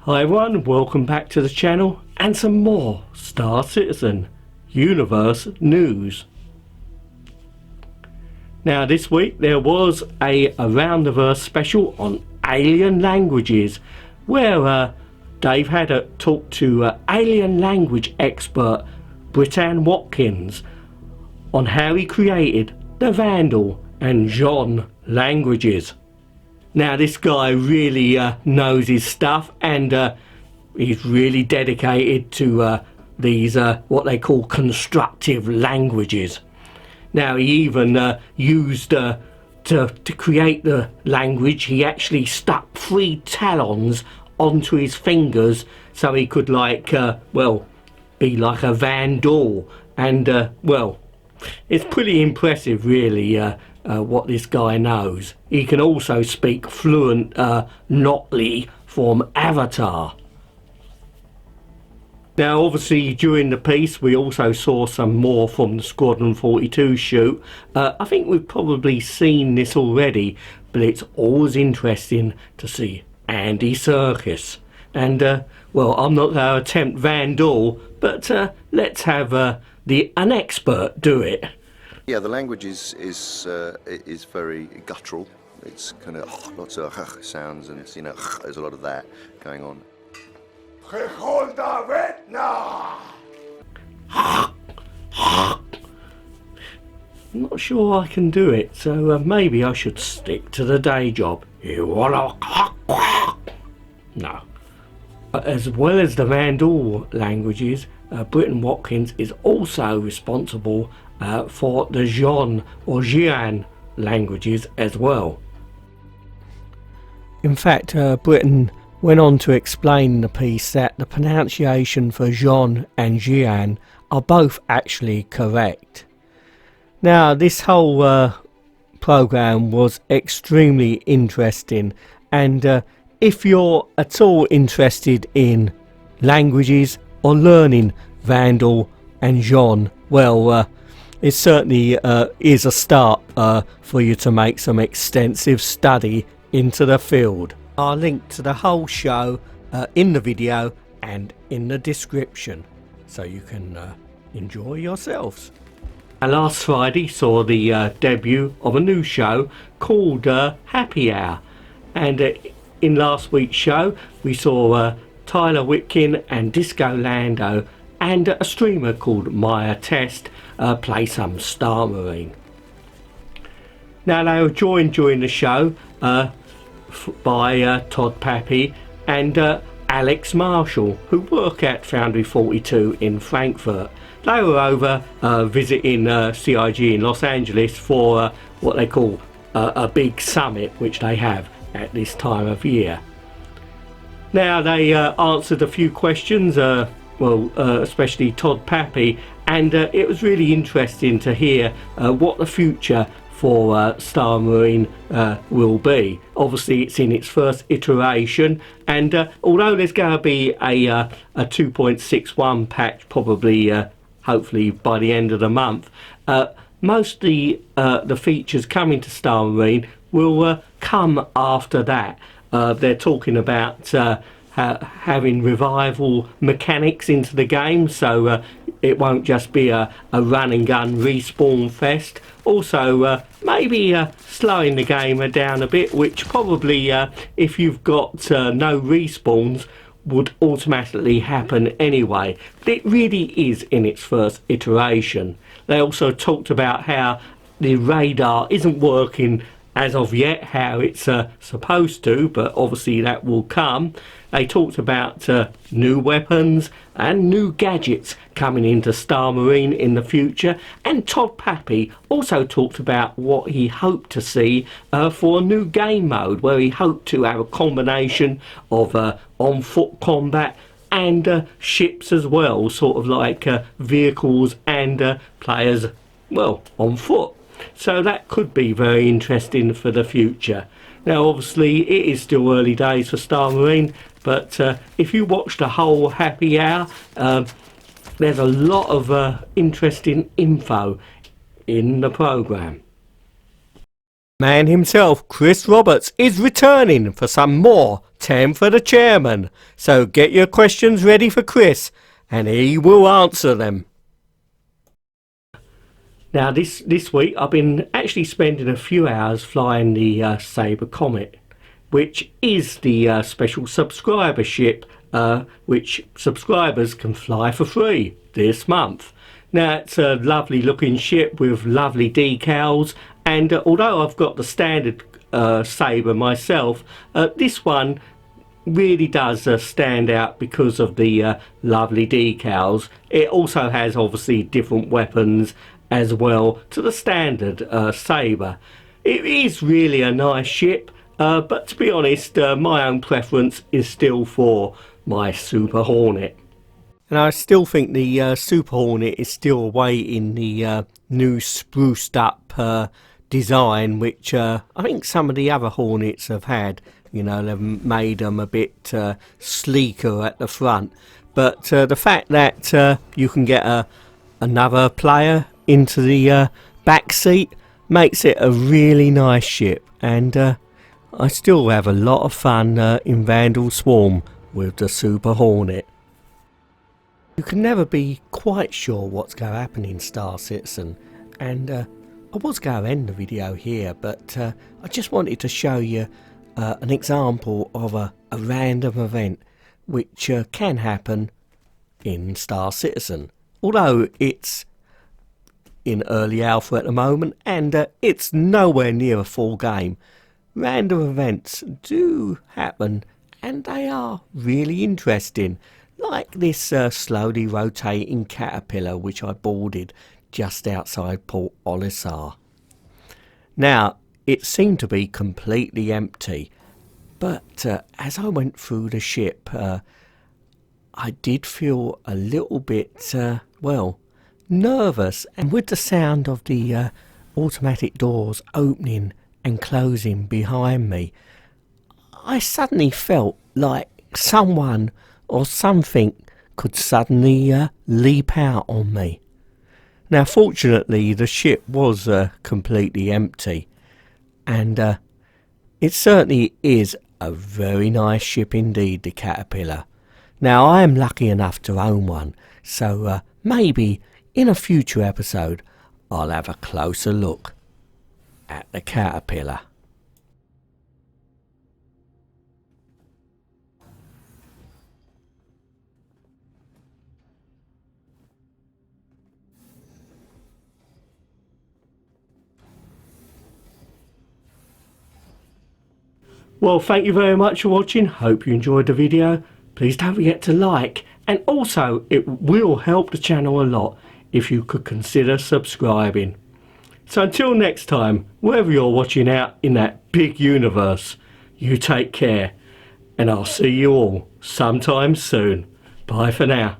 Hi everyone, welcome back to the channel and some more Star Citizen Universe news. Now this week there was a Around the Verse special on alien languages where Dave had a talk to alien language expert Britain Watkins on how he created the Vandal and Jean languages. Now this guy really knows his stuff, and he's really dedicated to these what they call constructive languages. Now he even used to create the language, he actually stuck 3 talons onto his fingers so he could be like a Vandal, and well, it's pretty impressive really what this guy knows. He can also speak fluent Notley from Avatar. Now obviously during the piece we also saw some more from the Squadron 42 shoot. I think we've probably seen this already, but it's always interesting to see Andy Serkis. And well, I'm not going to attempt Vandal, but let's have an expert do it. Yeah, the language is very guttural. It's kind of lots of sounds, and you know, there's a lot of that going on. I'm not sure I can do it, so maybe I should stick to the day job. No. As well as the Vandal languages, Britain Watkins is also responsible for the Jean or Jian languages as well. In fact, Britain went on to explain in the piece that the pronunciation for Jean and Jian are both actually correct. Now this whole program was extremely interesting, and if you're at all interested in languages or learning Vandal and Jean, well, it certainly is a start for you to make some extensive study into the field. I'll link to the whole show in the video and in the description, so you can enjoy yourselves. Last Friday saw the debut of a new show called Happy Hour, and in last week's show we saw Tyler Whitkin and Disco Lando and a streamer called Maya Test play some Star Marine. Now they were joined during the show by Todd Pappy and Alex Marshall, who work at Foundry 42 in Frankfurt. They were over visiting CIG in Los Angeles for what they call a big summit which they have at this time of year. Now they answered a few questions, especially Todd Pappy, and it was really interesting to hear what the future for Star Marine will be. Obviously it's in its first iteration, and although there's going to be a 2.61 patch probably hopefully by the end of the month, most of the features coming to Star Marine will come after that. They're talking about having revival mechanics into the game, so it won't just be a run and gun respawn fest. Also maybe slowing the game down a bit, which probably if you've got no respawns would automatically happen anyway, but it really is in its first iteration. They also talked about how the radar isn't working as of yet how it's supposed to, but obviously that will come. They talked about new weapons and new gadgets coming into Star Marine in the future, and Todd Pappy also talked about what he hoped to see for a new game mode, where he hoped to have a combination of on foot combat and ships as well, sort of like vehicles and players, well, on foot. So that could be very interesting for the future. Now obviously it is still early days for Star Marine, but if you watch the whole Happy Hour, there's a lot of interesting info in the programme. Man himself, Chris Roberts, is returning for some more 10 for the Chairman. So get your questions ready for Chris, and he will answer them. Now this week I've been actually spending a few hours flying the Sabre Comet, which is the special subscriber ship which subscribers can fly for free this month. Now it's a lovely looking ship with lovely decals, and although I've got the standard Sabre myself, this one really does stand out because of the lovely decals. It also has obviously different weapons as well to the standard Sabre. It is really a nice ship, but to be honest, my own preference is still for my Super Hornet. And I still think the Super Hornet is still awaiting the new spruced up design, which I think some of the other Hornets have had. You know, they've made them a bit sleeker at the front. But the fact that you can get another player into the back seat makes it a really nice ship. And I still have a lot of fun in Vandal Swarm with the Super Hornet. You can never be quite sure what's going to happen in Star Citizen, and I was going to end the video here, but I just wanted to show you an example of a random event which can happen in Star Citizen, although it's in early alpha at the moment and it's nowhere near a full game. Random events do happen and they are really interesting, like this slowly rotating caterpillar which I boarded just outside Port Olisar. Now, it seemed to be completely empty, but as I went through the ship, I did feel a little bit, well, nervous, and with the sound of the automatic doors opening and closing behind me, I suddenly felt like someone or something could suddenly leap out on me. Now fortunately the ship was completely empty, and it certainly is a very nice ship indeed, the Caterpillar. Now I am lucky enough to own one, so maybe in a future episode I'll have a closer look at the Caterpillar. Well, thank you very much for watching. Hope you enjoyed the video. Please don't forget to like, and also it will help the channel a lot if you could consider subscribing. So until next time, wherever you're watching out in that big universe, you take care, and I'll see you all sometime soon. Bye for now.